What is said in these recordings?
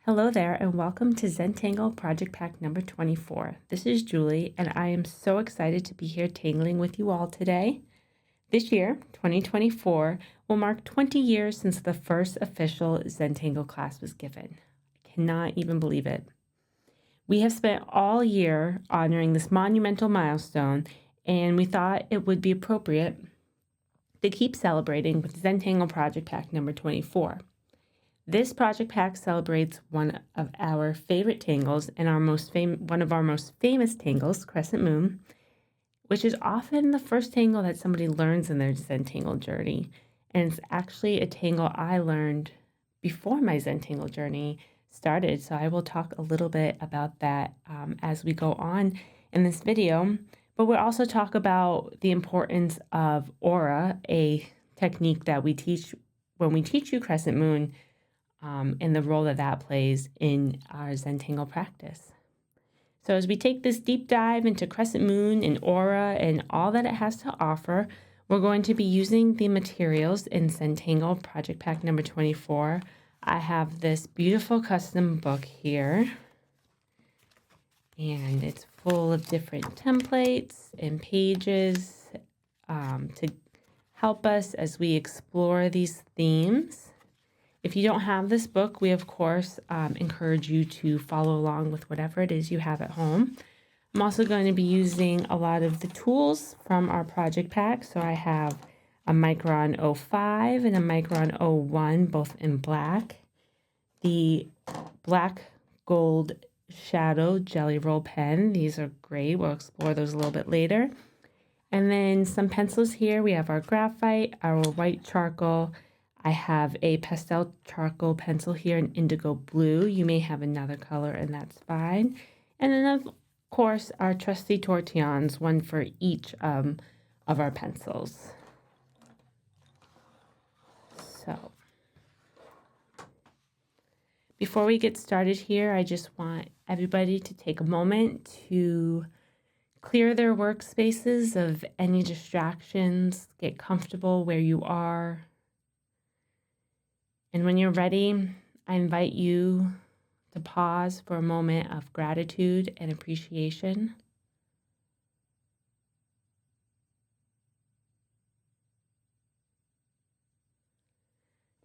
Hello there and welcome to Zentangle Project Pack number 24. This is Julie and I am so excited to be here tangling with you all today. This year, 2024, will mark 20 years since the first official Zentangle class was given. I cannot even believe it. We have spent all year honoring this monumental milestone, and we thought it would be appropriate to keep celebrating with Zentangle Project Pack number 24. This project pack celebrates one of our favorite tangles and one of our most famous tangles, Crescent Moon, which is often the first tangle that somebody learns in their Zentangle journey. And it's actually a tangle I learned before my Zentangle journey started. So I will talk a little bit about that as we go on in this video. But we'll also talk about the importance of aura, a technique that we teach when we teach you Crescent Moon, and the role that plays in our Zentangle practice. So as we take this deep dive into Crescent Moon and aura and all that it has to offer, we're going to be using the materials in Zentangle Project Pack number 24. I have this beautiful custom book here, and it's full of different templates and pages to help us as we explore these themes. If you don't have this book, we of course encourage you to follow along with whatever it is you have at home. I'm also going to be using a lot of the tools from our project pack. So I have a Micron 05 and a Micron 01, both in black. The black gold shadow jelly roll pen. These are great. We'll explore those a little bit later. And then some pencils here. We have our graphite, our white charcoal. I have a pastel charcoal pencil here in indigo blue. You may have another color and that's fine. And then of course our trusty tortillons, one for each of our pencils. So before we get started here, I just want everybody to take a moment to clear their workspaces of any distractions, get comfortable where you are. And when you're ready, I invite you to pause for a moment of gratitude and appreciation.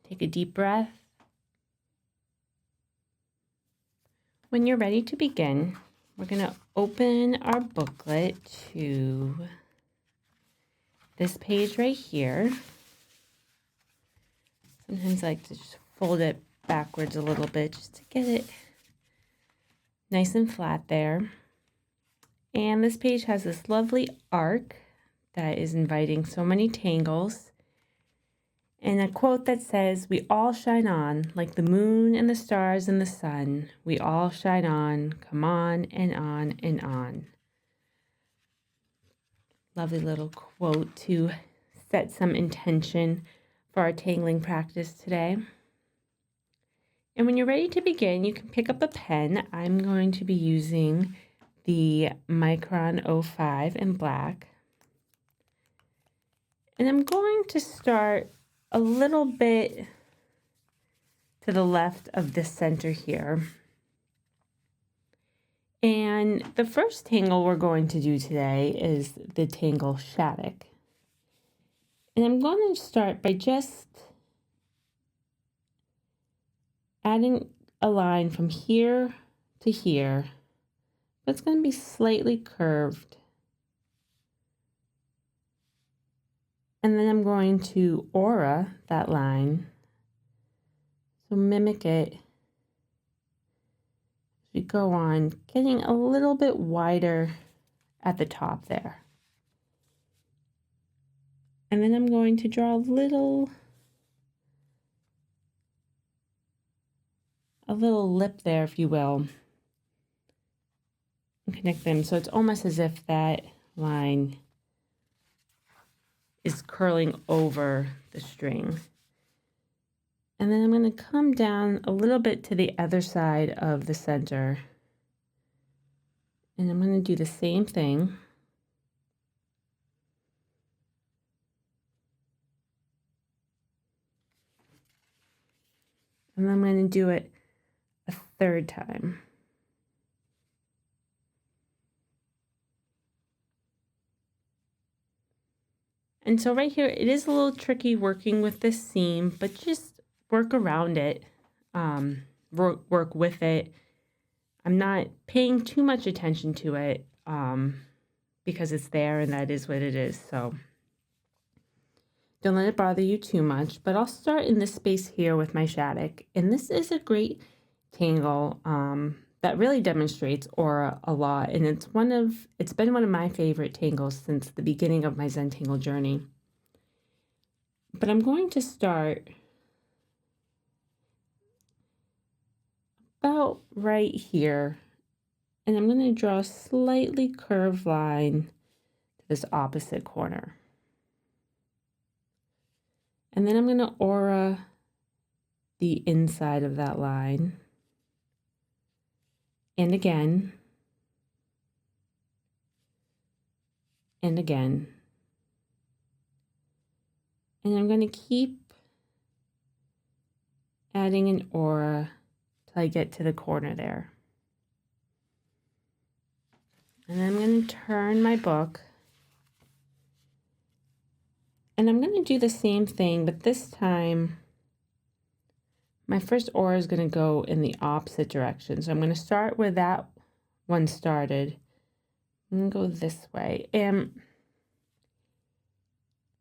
Take a deep breath. When you're ready to begin, we're going to open our booklet to this page right here. Sometimes I like to just fold it backwards a little bit just to get it nice and flat there. And this page has this lovely arc that is inviting so many tangles. And a quote that says, "We all shine on, like the moon and the stars and the sun. We all shine on, come on and on and on." Lovely little quote to set some intention for our tangling practice today. And when you're ready to begin, you can pick up a pen. I'm going to be using the Micron 05 in black. And I'm going to start a little bit to the left of the center here. And the first tangle we're going to do today is the tangle shadic. And I'm going to start by just adding a line from here to here, but it's going to be slightly curved. And then I'm going to aura that line, so mimic it as we go on, getting a little bit wider at the top there. And then I'm going to draw a little lip there, if you will, and connect them. So it's almost as if that line is curling over the string. And then I'm going to come down a little bit to the other side of the center. And I'm going to do the same thing. And I'm going to do it a third time. And so right here, it is a little tricky working with this seam, but just work around it, work with it. I'm not paying too much attention to it because it's there and that is what it is. So don't let it bother you too much. But I'll start in this space here with my shadic. And this is a great tangle that really demonstrates aura a lot. And it's been one of my favorite tangles since the beginning of my Zentangle journey. But I'm going to start about right here, and I'm going to draw a slightly curved line to this opposite corner. And then I'm going to aura the inside of that line. And again. And again. And I'm going to keep adding an aura till I get to the corner there. And then I'm going to turn my book. And I'm going to do the same thing, but this time my first aura is going to go in the opposite direction. So I'm going to start where that one started. I'm going to go this way. And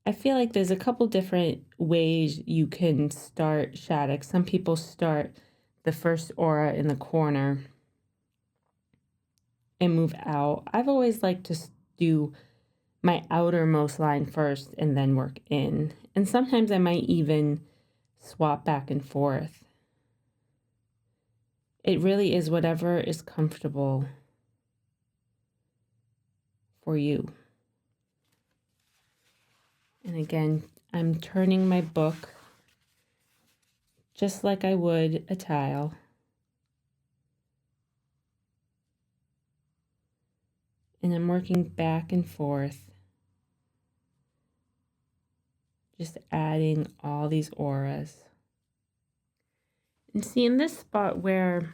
I feel like there's a couple different ways you can start shadic. Some people start the first aura in the corner and move out. I've always liked to do my outermost line first and then work in. And sometimes I might even swap back and forth. It really is whatever is comfortable for you. And again, I'm turning my book just like I would a tile. And I'm working back and forth, just adding all these auras. And see, in this spot where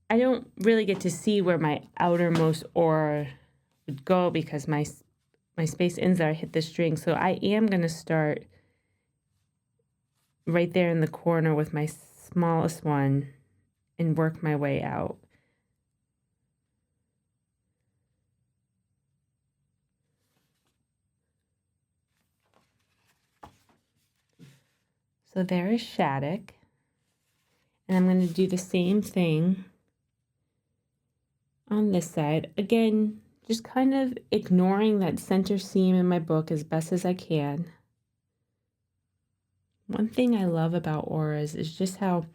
I don't really get to see where my outermost aura would go because my space ends there, I hit the string. So I am going to start right there in the corner with my smallest one and work my way out. So there is shadic. And I'm going to do the same thing on this side. Again, just kind of ignoring that center seam in my book as best as I can. One thing I love about auras is just how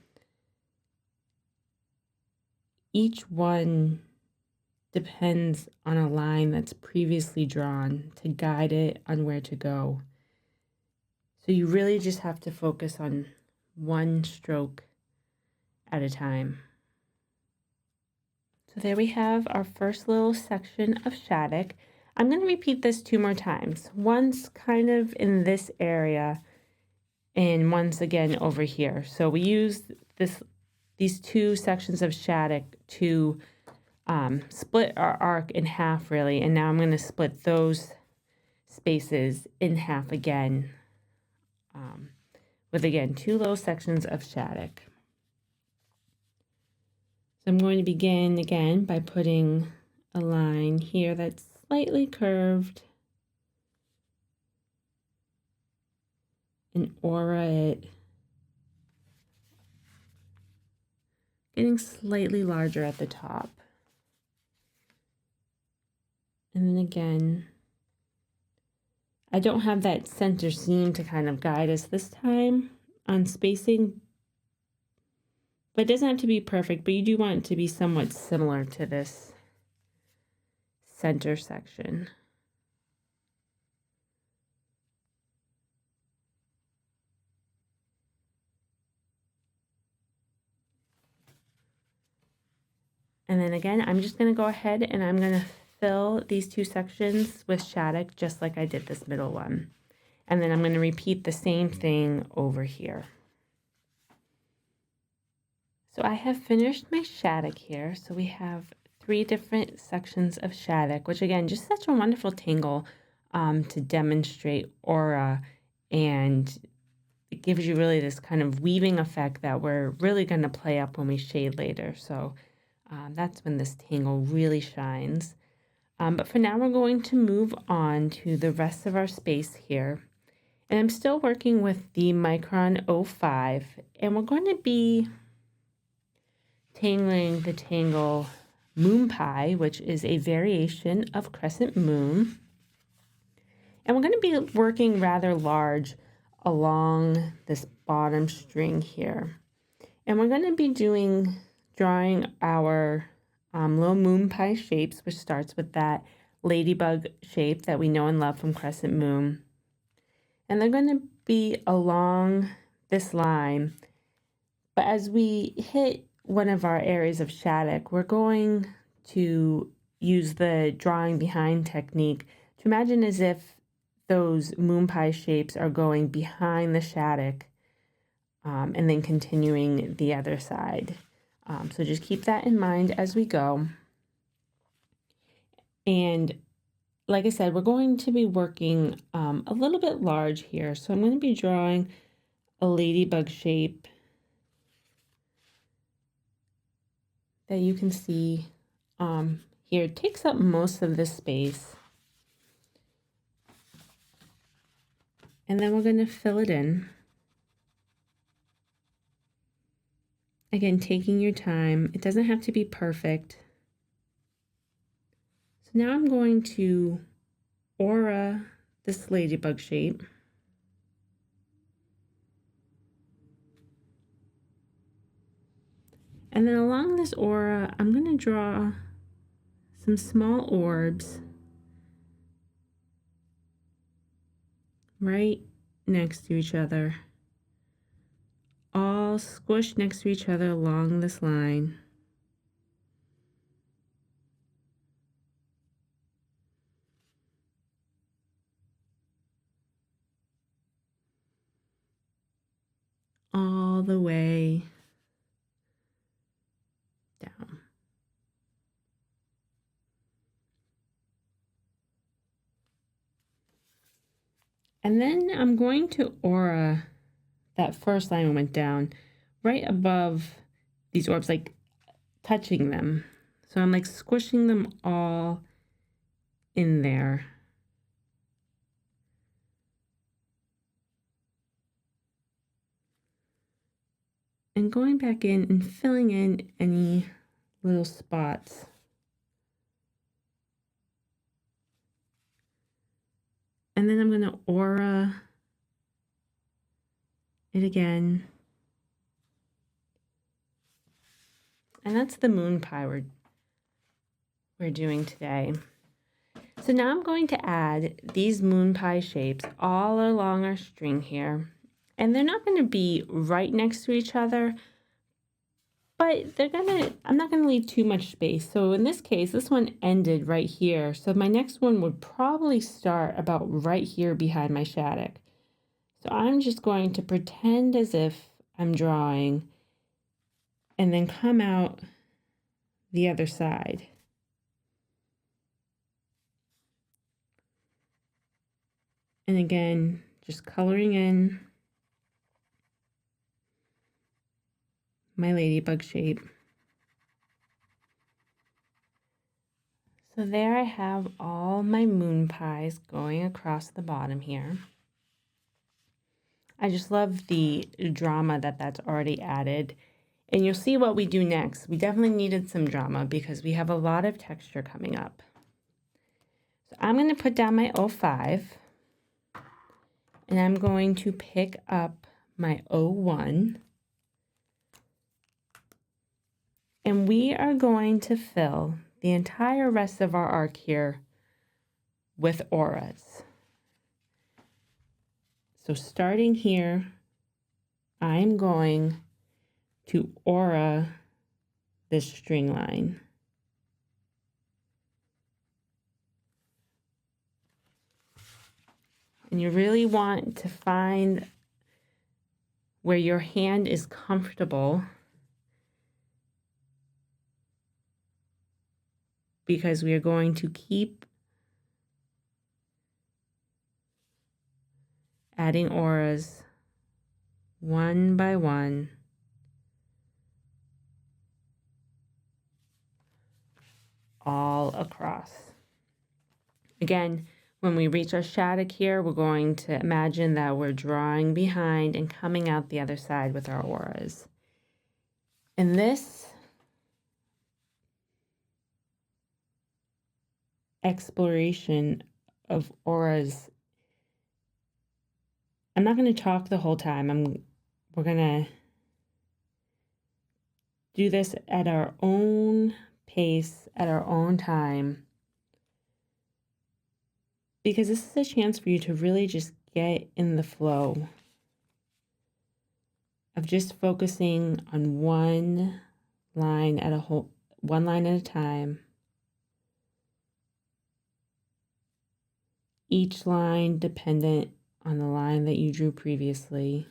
each one depends on a line that's previously drawn to guide it on where to go. So you really just have to focus on one stroke at a time. So there we have our first little section of shadic. I'm going to repeat this 2 more times. Once kind of in this area and once again over here. So we use these 2 sections of shadic to split our arc in half really. And now I'm going to split those spaces in half again with again 2 little sections of shadic. So I'm going to begin again by putting a line here that's slightly curved and aura it, getting slightly larger at the top. And then again, I don't have that center seam to kind of guide us this time on spacing, but it doesn't have to be perfect, but you do want it to be somewhat similar to this center section. And then again, I'm just going to go ahead and I'm going to fill these 2 sections with shadic just like I did this middle one. And then I'm going to repeat the same thing over here. So I have finished my shadic here. So we have 3 different sections of shadic, which again, just such a wonderful tangle to demonstrate aura, and it gives you really this kind of weaving effect that we're really going to play up when we shade later. So that's when this tangle really shines. But for now, we're going to move on to the rest of our space here. And I'm still working with the Micron 05, and we're going to be tangling the Tangle Moon Pie, which is a variation of crescent moon. And we're going to be working rather large along this bottom string here. And we're going to be drawing our little moon pie shapes, which starts with that ladybug shape that we know and love from crescent moon. And they're going to be along this line. But as we hit one of our areas of shadic, we're going to use the drawing behind technique to imagine as if those moon pie shapes are going behind the shadic and then continuing the other side. So just keep that in mind as we go. And like I said, we're going to be working a little bit large here. So I'm going to be drawing a ladybug shape that you can see here. It takes up most of this space. And then we're going to fill it in. Again, taking your time. It doesn't have to be perfect. So now I'm going to aura this ladybug shape. And then along this aura, I'm going to draw some small orbs right next to each other, all squished next to each other along this line. All the way down. And then I'm going to aura that first line we went down right above these orbs, like touching them. So I'm like squishing them all in there. And going back in and filling in any little spots. And then I'm going to aura it again. And that's the moon pie we're doing today. So now I'm going to add these moon pie shapes all along our string here. And they're not going to be right next to each other, but I'm not going to leave too much space. So in this case, this one ended right here. So my next one would probably start about right here behind my shadic. So I'm just going to pretend as if I'm drawing and then come out the other side. And again, just coloring in my ladybug shape. So there I have all my moon pies going across the bottom here. I just love the drama that's already added. And you'll see what we do next. We definitely needed some drama because we have a lot of texture coming up. So I'm going to put down my 05. And I'm going to pick up my 01. And we are going to fill the entire rest of our arc here with auras. So starting here, I'm going to aura this string line. And you really want to find where your hand is comfortable because we are going to keep adding auras one by one all across. Again, when we reach our shadic here, we're going to imagine that we're drawing behind and coming out the other side with our auras. And this exploration of auras, I'm not going to talk the whole time. We're going to do this at our own pace, at our own time, because this is a chance for you to really just get in the flow of just focusing on one line at a time. Each line dependent on the line that you drew previously.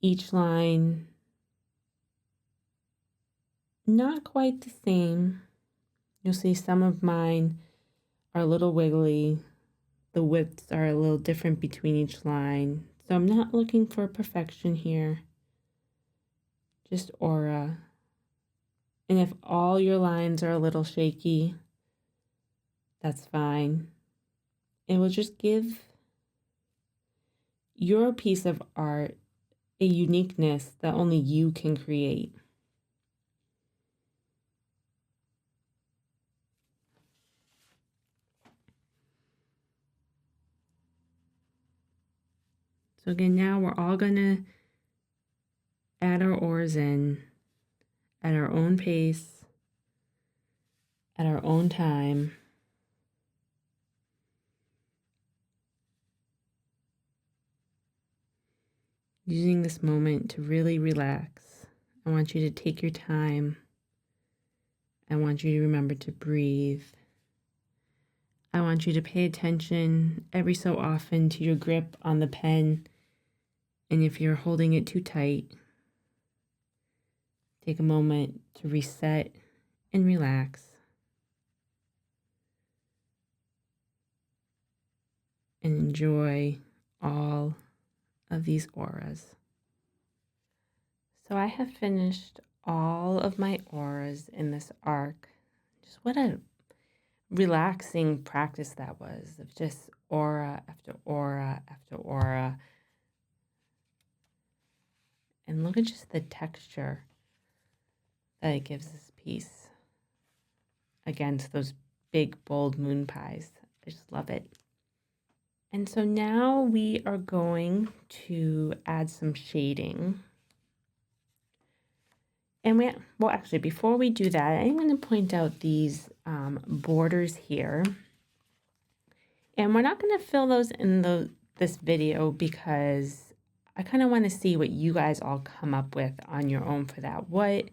Each line not quite the same. You'll see some of mine are a little wiggly. The widths are a little different between each line. So I'm not looking for perfection here. Just aura. And if all your lines are a little shaky, that's fine. It will just give your piece of art a uniqueness that only you can create. So again, now we're all going to add our auras in at our own pace, at our own time. Using this moment to really relax. I want you to take your time. I want you to remember to breathe. I want you to pay attention every so often to your grip on the pen. And if you're holding it too tight, take a moment to reset and relax. And enjoy all of these auras. So I have finished all of my auras in this arc. Just what a relaxing practice that was, of just aura after aura after aura. And look at just the texture that it gives this piece against those big, bold moon pies. I just love it. And so now we are going to add some shading. And actually, before we do that, I'm going to point out these borders here. And we're not going to fill those in this video because I kind of want to see what you guys all come up with on your own for that. What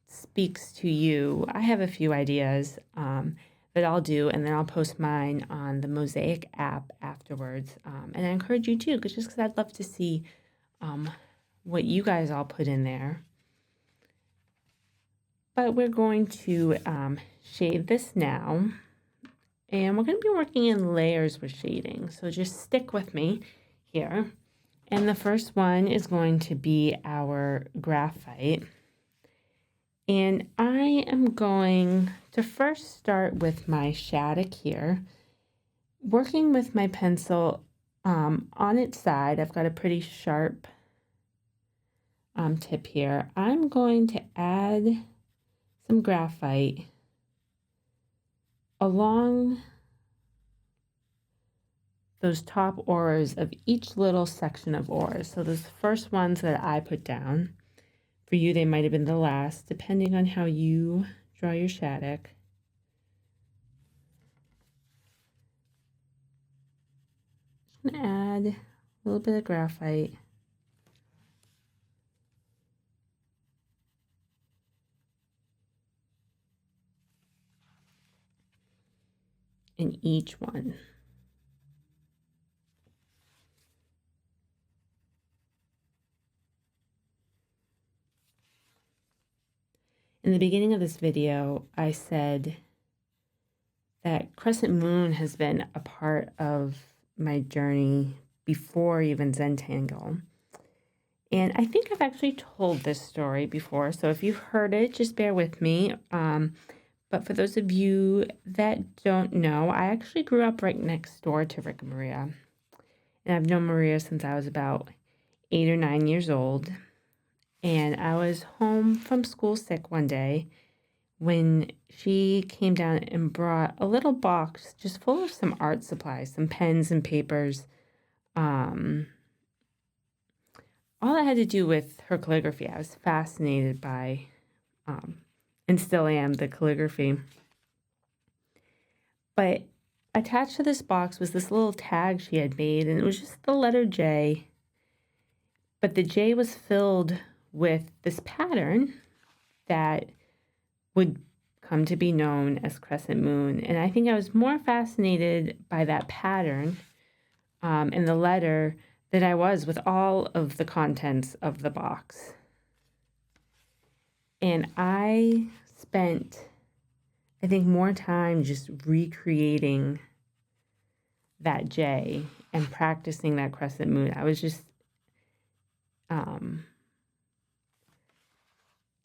speaks to you? I have a few ideas that I'll do, and then I'll post mine on the Mosaic app afterwards. And I encourage you to, because I'd love to see what you guys all put in there. But we're going to shade this now. And we're going to be working in layers with shading. So just stick with me here. And the first one is going to be our graphite. And I am going to first start with my shadic here. Working with my pencil on its side, I've got a pretty sharp tip here. I'm going to add some graphite along those top auras of each little section of auras. So those first ones that I put down, for you they might have been the last, depending on how you draw your shadic. Just going to add a little bit of graphite. In each one. In the beginning of this video, I said that crescent moon has been a part of my journey before even Zentangle. And I think I've actually told this story before, so if you've heard it, just bear with me. But for those of you that don't know, I actually grew up right next door to Rick and Maria. And I've known Maria since I was about 8 or 9 years old. And I was home from school sick one day when she came down and brought a little box just full of some art supplies, some pens and papers, all that had to do with her calligraphy. I was fascinated by, and still am, the calligraphy. But attached to this box was this little tag she had made, and it was just the letter J. But the J was filled with this pattern that would come to be known as crescent moon. And I think I was more fascinated by that pattern and the letter than I was with all of the contents of the box. And I spent, I think, more time just recreating that J and practicing that crescent moon. I was just,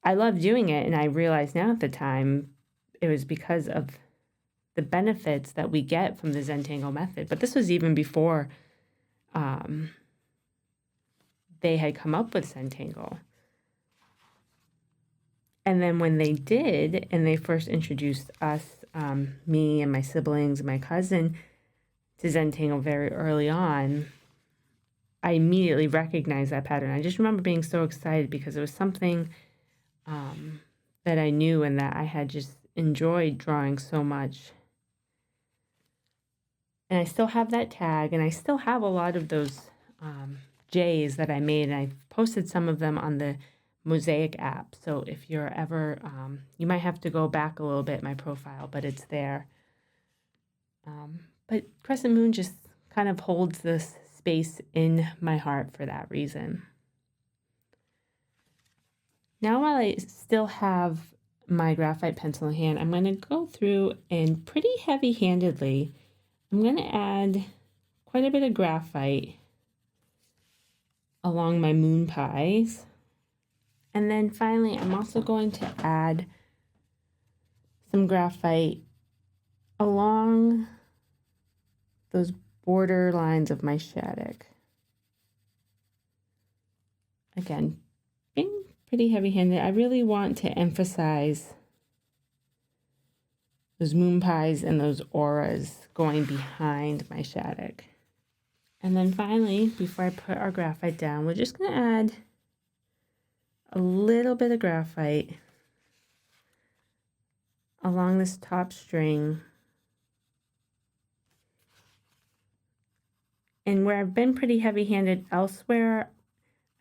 I loved doing it, and I realized now at the time it was because of the benefits that we get from the Zentangle method. But this was even before they had come up with Zentangle. And then when they did, and they first introduced us, me and my siblings and my cousin, to Zentangle very early on, I immediately recognized that pattern. I just remember being so excited because it was something that I knew and that I had just enjoyed drawing so much. And I still have that tag, and I still have a lot of those J's that I made, and I posted some of them on the Mosaic app. So if you're ever, you might have to go back a little bit, my profile, but it's there. But crescent moon just kind of holds this space in my heart for that reason. Now, while I still have my graphite pencil in hand, I'm going to go through and pretty heavy-handedly, I'm going to add quite a bit of graphite along my moon pies. And then finally, I'm also going to add some graphite along those border lines of my shadic. Again, being pretty heavy-handed, I really want to emphasize those moon pies and those auras going behind my shadic. And then finally, before I put our graphite down, we're just going to add a little bit of graphite along this top string. And where I've been pretty heavy-handed elsewhere,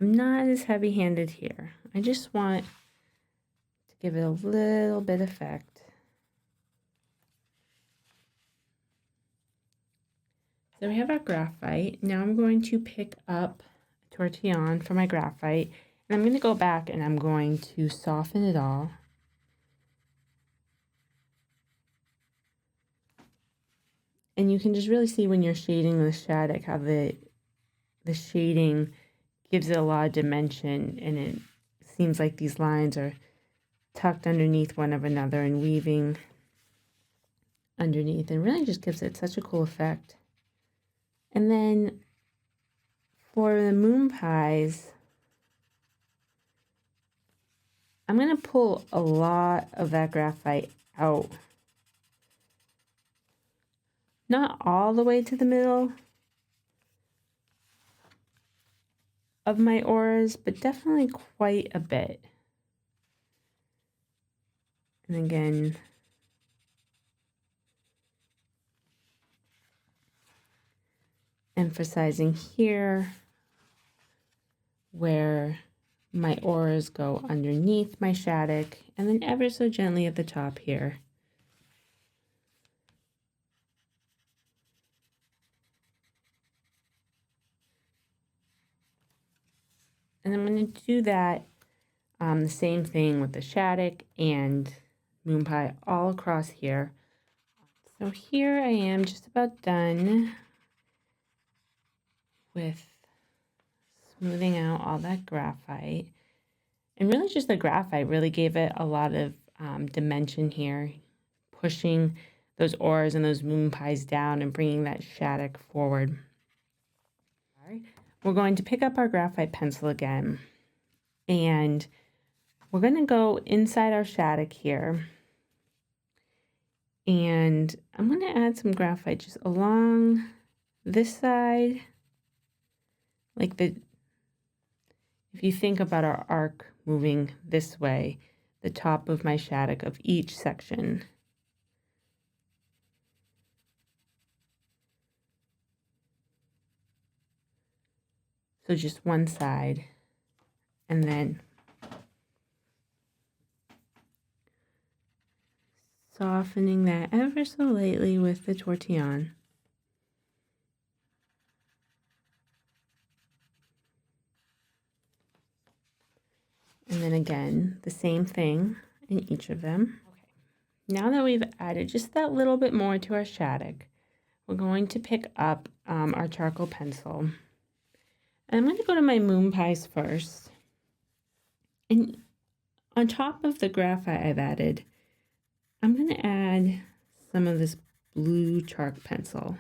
I'm not as heavy-handed here. I just want to give it a little bit of effect. So we have our graphite. Now I'm going to pick up a tortillon for my graphite, and I'm going to go back and I'm going to soften it all. And you can just really see when you're shading the shadic how the shading gives it a lot of dimension, and it seems like these lines are tucked underneath one of another and weaving underneath, and really just gives it such a cool effect. And then for the moon pies, I'm going to pull a lot of that graphite out. Not all the way to the middle of my auras, but definitely quite a bit. And again, emphasizing here where my auras go underneath my shadic, and then ever so gently at the top here. And I'm going to do that The same thing with the shadic and moon pie all across here. So here I am just about done with smoothing out all that graphite. And really just the graphite really gave it a lot of dimension here, pushing those ores and those moon pies down and bringing that shadic forward. All right. We're going to pick up our graphite pencil again, and we're going to go inside our shadic here. And I'm going to add some graphite just along this side, like if you think about our arc moving this way, the top of my shadic of each section. So just one side, and then softening that ever so lightly with the tortillon. And then again, the same thing in each of them. Okay. Now that we've added just that little bit more to our shadic, we're going to pick up our charcoal pencil. And I'm going to go to my moon pies first. And on top of the graphite I've added, I'm going to add some of this blue chalk pencil.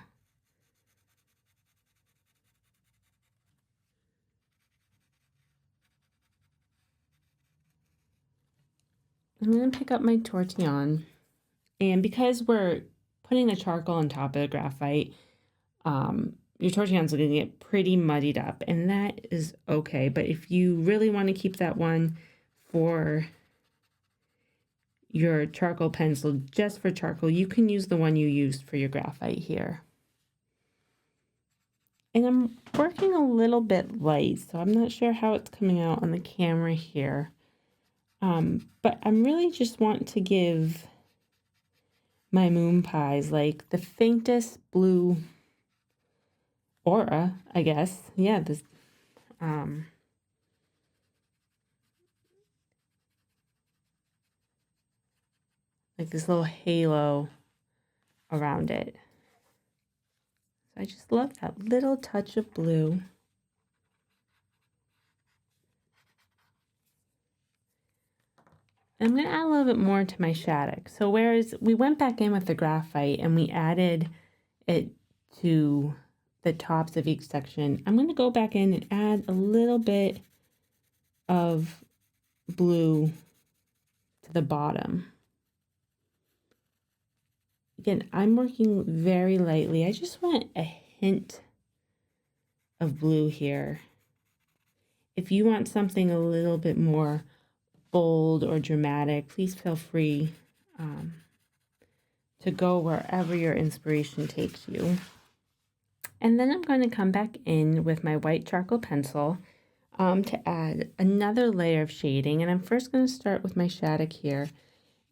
I'm going to pick up my tortillon, and because we're putting the charcoal on top of the graphite, your tortillon's going to get pretty muddied up, and that is okay. But if you really want to keep that one for your charcoal pencil, just for charcoal, you can use the one you used for your graphite here. And I'm working a little bit light, so I'm not sure how it's coming out on the camera here. But I'm really just want to give my moon pies like the faintest blue aura, I guess. Yeah, this like this little halo around it. So I just love that little touch of blue. I'm going to add a little bit more to my shadic. So whereas we went back in with the graphite and we added it to the tops of each section, I'm going to go back in and add a little bit of blue to the bottom. Again, I'm working very lightly. I just want a hint of blue here. If you want something a little bit more bold or dramatic, please feel free to go wherever your inspiration takes you. And then I'm going to come back in with my white charcoal pencil to add another layer of shading. And I'm first going to start with my shadic here.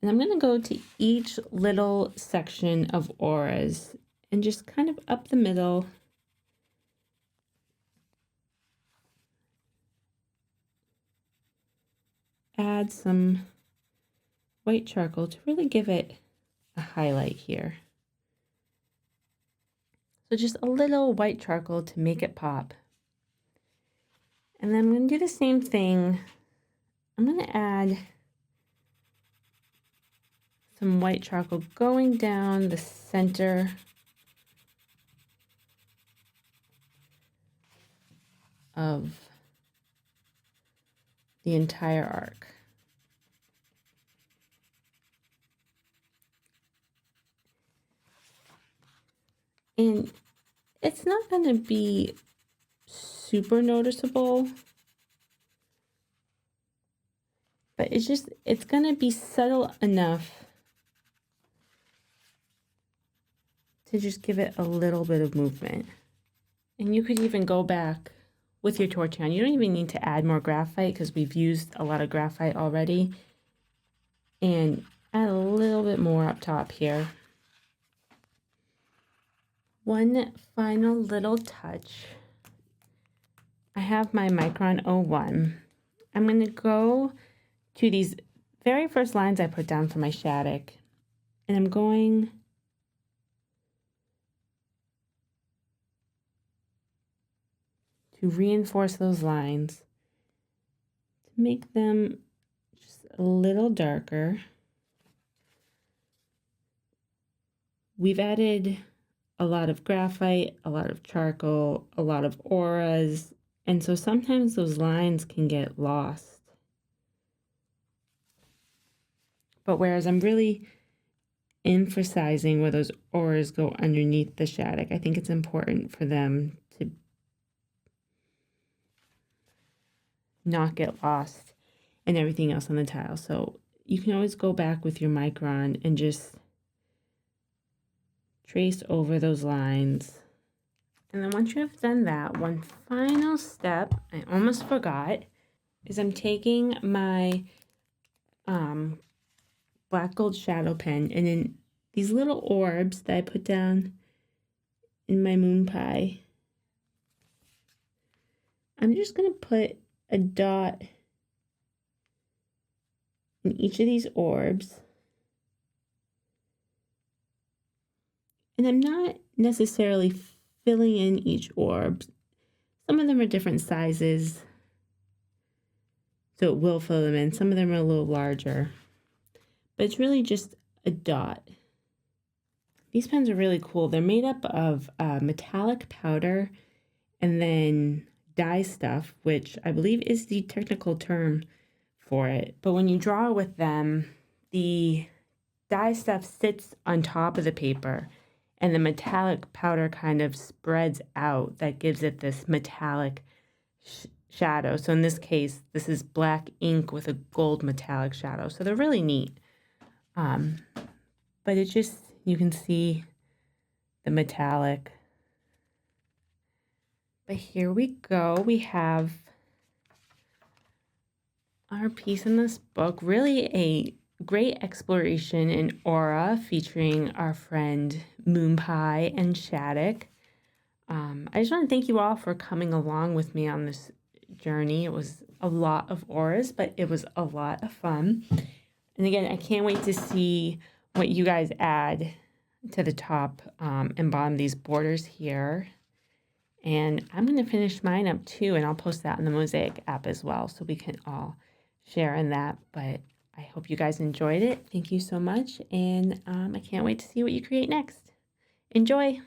And I'm going to go to each little section of auras and just kind of up the middle. Add some white charcoal to really give it a highlight here. So just a little white charcoal to make it pop. And then I'm going to do the same thing. I'm going to add some white charcoal going down the center of the entire arc. And it's not going to be super noticeable, but it's going to be subtle enough to just give it a little bit of movement. And you could even go back with your tortillon. You don't even need to add more graphite because we've used a lot of graphite already. And add a little bit more up top here. One final little touch. I have my Micron 01. I'm going to go to these very first lines I put down for my shadic. And I'm going to reinforce those lines to make them just a little darker. We've added a lot of graphite, a lot of charcoal, a lot of auras, and so sometimes those lines can get lost. But whereas I'm really emphasizing where those auras go underneath the shadic, I think it's important for them to not get lost and everything else on the tile. So you can always go back with your micron and just trace over those lines. And then once you have done that, one final step I almost forgot is I'm taking my black gold shadow pen, and in these little orbs that I put down in my moon pie, I'm just going to put a dot in each of these orbs. And I'm not necessarily filling in each orb. Some of them are different sizes, so it will fill them in. Some of them are a little larger, but it's really just a dot. These pens are really cool. They're made up of metallic powder and then dye stuff, which I believe is the technical term for it. But when you draw with them, the dye stuff sits on top of the paper, and the metallic powder kind of spreads out. That gives it this metallic shadow. So in this case, this is black ink with a gold metallic shadow. So they're really neat. But it just, you can see the metallic. But here we go. We have our piece in this book. Really a great exploration in aura featuring our friend Moon Pie and Shadic. I just want to thank you all for coming along with me on this journey. It was a lot of auras, but it was a lot of fun. And again, I can't wait to see what you guys add to the top and bottom of these borders here. And I'm going to finish mine up too, and I'll post that in the Mosaic app as well, so we can all share in that. But I hope you guys enjoyed it. Thank you so much, and I can't wait to see what you create next. Enjoy!